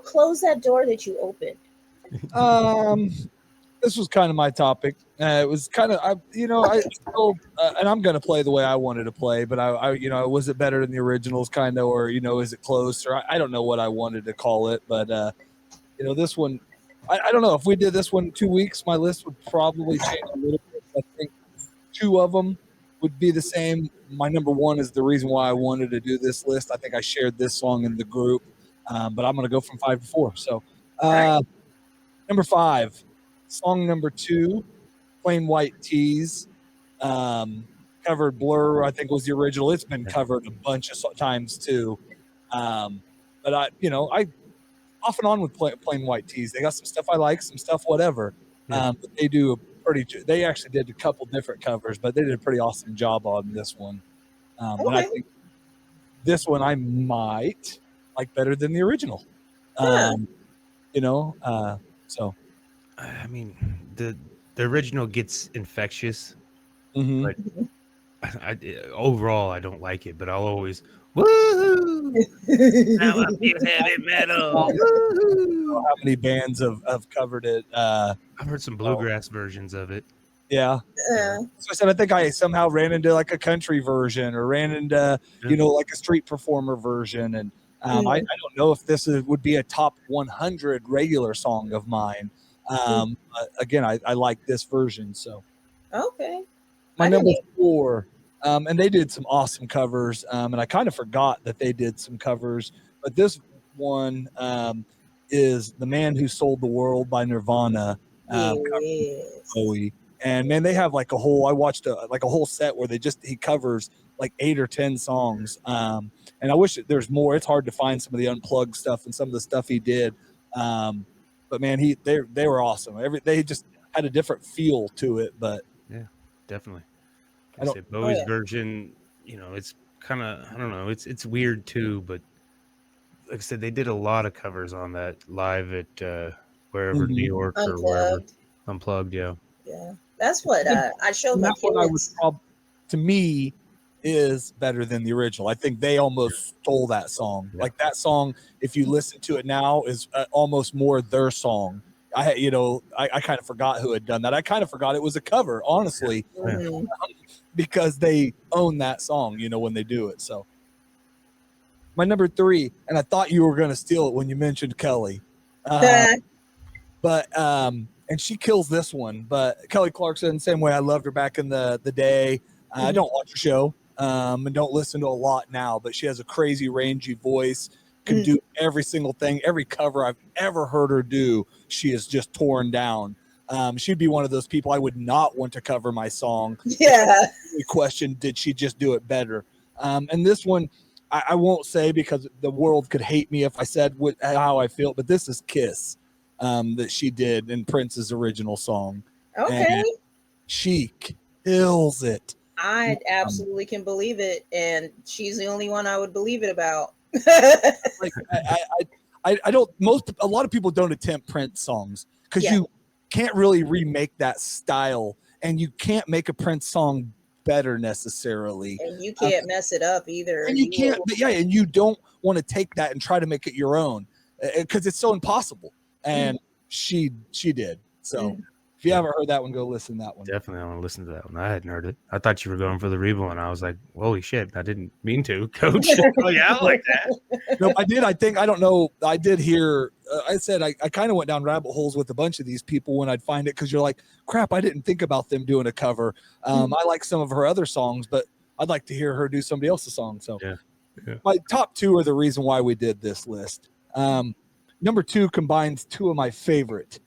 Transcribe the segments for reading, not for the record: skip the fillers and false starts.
close that door that you opened. This was kind of my topic. It was kind of, I still, and I'm going to play the way I wanted to play, but was it better than the originals kind of, or, is it close, or I don't know what I wanted to call it, but, this one, I don't know if we did this one in 2 weeks, my list would probably change a little bit. I think two of them would be the same. My number one is the reason why I wanted to do this list. I think I shared this song in the group, but I'm going to go from 5 to 4. So, number 5, song number 2, Plain White Tees, covered Blur, I think was the original. It's been covered a bunch of times too. But I off and on with Plain White Tees. They got some stuff I like, some stuff whatever. But they do they actually did a couple different covers, but they did a pretty awesome job on this one. And I think this one I might like better than the original. So I mean, the original gets infectious, but overall I don't like it. But I'll always woo! Now I feel heavy metal. How many bands have covered it? I've heard some bluegrass versions of it. Yeah. So I said I think I somehow ran into like a country version, or ran into like a street performer version, and I don't know if this would be a top 100 regular song of mine. But again, I like this version. So my number 4, and they did some awesome covers, and I kind of forgot that they did some covers, but this one is "The Man Who Sold the World" by Nirvana, Bowie. And man, they have like I watched a whole set where he covers like 8 or 10 songs. And I wish there's more. It's hard to find some of the unplugged stuff and some of the stuff he did. But man, they were awesome. They just had a different feel to it. But yeah, definitely. Bowie's version, it's kind of, I don't know, it's weird too. But like I said, they did a lot of covers on that live at wherever, New York or wherever. Unplugged, yeah. Yeah, that's what I showed my kids. To me, is better than the original. I think they almost stole that song. Yeah. Like that song, if you listen to it now, is almost more their song. I kind of forgot who had done that. I kind of forgot it was a cover, honestly, because they own that song, when they do it. So my number 3, and I thought you were going to steal it when you mentioned Kelly, but and she kills this one. But Kelly Clarkson, same way I loved her back in the day. I don't watch her show. And don't listen to a lot now, but she has a crazy rangy voice, can do every single thing. Every cover I've ever heard her do, she is just torn down. She'd be one of those people I would not want to cover my song. Yeah. The question, did she just do it better? And this one, I won't say because the world could hate me if I said how I feel, but this is Kiss that she did in Prince's original song. Okay. And she kills it. I absolutely can believe it, and she's the only one I would believe it about. Like I don't. A lot of people don't attempt Prince songs because you can't really remake that style, and you can't make a Prince song better necessarily, and you can't mess it up either. And you can't. And you don't want to take that and try to make it your own because it's so impossible. And she did so. If you haven't heard that one, go listen to that one. Definitely, I want to listen to that one. I hadn't heard it. I thought you were going for the Rebo, and I was like, holy shit, I didn't mean to, Coach. Oh, yeah, I like that. No, I did. I think, I don't know. I did hear, I said, I kind of went down rabbit holes with a bunch of these people when I'd find it because you're like, crap, I didn't think about them doing a cover. I like some of her other songs, but I'd like to hear her do somebody else's song. So my top 2 are the reason why we did this list. Number 2 combines 2 of my favorite.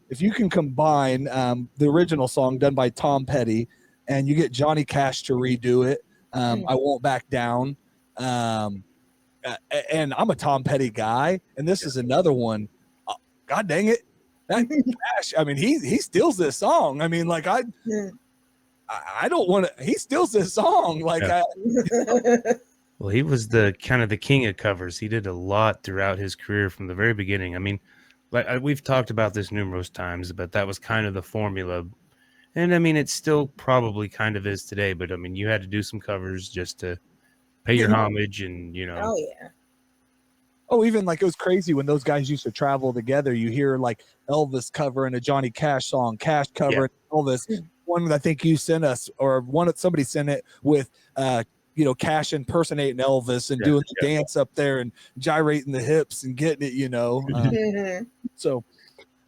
If you can combine the original song done by Tom Petty and you get Johnny Cash to redo it, I Won't Back Down. And I'm a Tom Petty guy, and this is another one. God dang it. That Cash, I mean, he steals this song. I mean, like I don't want to, he steals this song. Like Well, he was the kind of the king of covers. He did a lot throughout his career from the very beginning. I mean, like we've talked about this numerous times, but that was kind of the formula. And I mean, it still probably kind of is today, but I mean, you had to do some covers just to pay your homage and, Oh, yeah. Oh, even like it was crazy when those guys used to travel together. You hear like Elvis covering a Johnny Cash song, Cash covering Elvis. One that I think you sent us, or one that somebody sent it with, Cash impersonating Elvis and doing the dance up there and gyrating the hips and getting it. So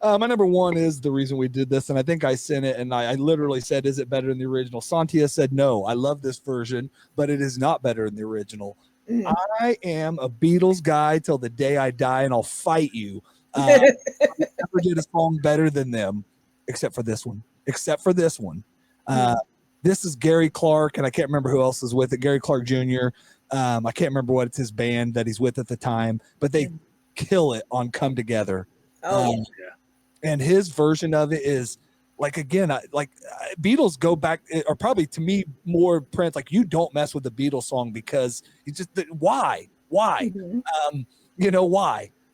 my number one is the reason we did this, and I think I sent it, and I literally said, "Is it better than the original?" Santia said, "No, I love this version, but it is not better than the original." I am a Beatles guy till the day I die, and I'll fight you. I never did a song better than them, except for this one. This is Gary Clarke, and I can't remember who else is with it. Gary Clarke Jr. I can't remember what it's his band that he's with at the time, but they kill it on "Come Together." And his version of it is like, again, Beatles go back, or probably to me more Prince. Like, you don't mess with the Beatles song because you just why? Why?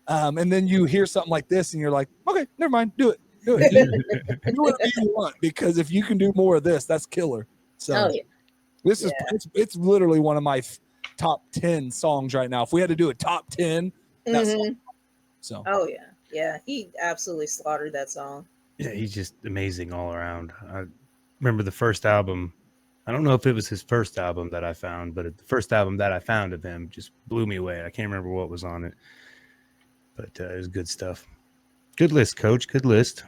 And then you hear something like this, and you're like, okay, never mind, do it. Do whatever you want, because if you can do more of this, that's killer. So this is it's literally one of my top 10 songs right now. If we had to do a top 10, that's so. Yeah, he absolutely slaughtered that song. Yeah, he's just amazing all around. I remember the first album. I don't know if it was his first album that I found, but the first album that I found of him just blew me away. I can't remember what was on it, but it was good stuff. Good list, Coach. Good list.